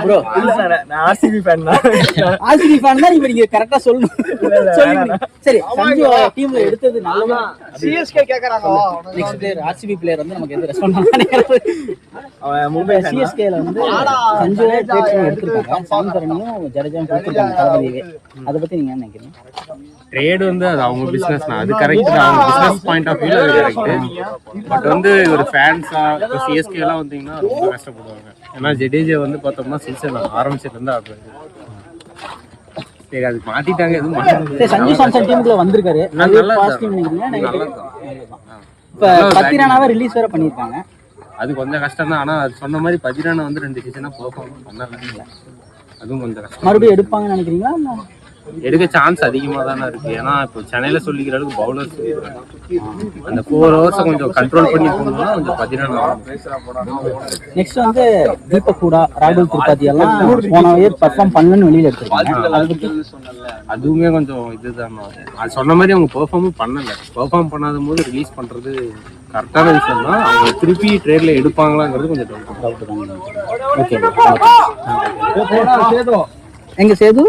Bro இல்ல நான் RCB fan தான். ஆர்சிபி ஃபேன் தான் நீங்க கரெக்ட்டா சொல்லணும். சொல்லுங்க. சரி சஞ்சு டீம்ல எடுத்தது நல்லதா? சிஎஸ்கே கேக்குறாங்க. நெக்ஸ்ட் பிளேயர் ஆர்சிபி பிளேயர் வந்து நமக்கு எது ரெஸ்பான்ஸ் பண்ணானே. அவன் மும்பை சிஎஸ்கேல வந்து சஞ்சு பிளேயர் எடுத்துட்டாங்க. சாந்தரனையும் ஜடேஜாவும் கொடுத்துட்டாங்க தளபதியே. அத பத்தி நீங்க என்ன நினைக்கிறீங்க? ட்ரேட் வந்து அது அவங்க பிசினஸ் தான், அது கரெக்ட் தான், அவங்க பிசினஸ் பாயிண்ட் ஆஃப் வியூல அது கரெக்ட். பட் வந்து ஒரு ஃபேன்ஸா இப்போ சிஎஸ்கே எல்லாம் வந்தீங்கன்னா ரொம்ப கஷ்டப்படுவாங்க. ஏன்னா ஜடேஜா வந்து பார்த்தோம்னா சீசன் ஆரம்பிச்சிட்டு இருந்தா அது சரி அது மாத்திட்டாங்க. எதுவும் சரி சஞ்சு சாம்சன் டீமுக்குள்ள வந்திருக்காரு. நல்லா பாசிட்டிவ் நினைக்கிறீங்க? இப்ப பத்திரானாவை ரிலீஸ் வேற பண்ணிருக்காங்க. அது கொஞ்சம் கஷ்டம் தான். ஆனா அது சொன்ன மாதிரி பதிரானா வந்து 2 சீசனா பெர்ஃபார்ம் பண்ணல. அதுவும் கொஞ்சம் கஷ்டம். மறுபடியும் எடுப்பாங்கன்னு நினைக்கிறீங்களா? எடுக்க சான்ஸ் அதிகமாக தானே இருக்கு. ஏன்னா இப்போ சென்னையில் சொல்லிக்கிற அளவுக்கு பவுலர்ஸ் அந்த 4 hours கொஞ்சம் கண்ட்ரோல் பண்ணி போகணும்னா கொஞ்சம் 14. நெக்ஸ்ட் வந்து தீபக் ஹூடா, ராகுல் திரிபாதி எல்லாம் போன இயர் பர்ஃபார்ம் பண்ணலன்னு வெளியில எடுத்துருக்காங்க. அதுவுமே கொஞ்சம் இதுதான். அது சொன்ன மாதிரி அவங்க பெர்ஃபார்மும் பண்ணலை. பெர்ஃபார்ம் பண்ணாத போது ரிலீஸ் பண்ணுறது கரெக்டான விஷயம் தான். அவங்க திருப்பி ட்ரேட்ல எடுப்பாங்களாங்கிறது கொஞ்சம் டவுட் தான். ஓகே எங்க சேது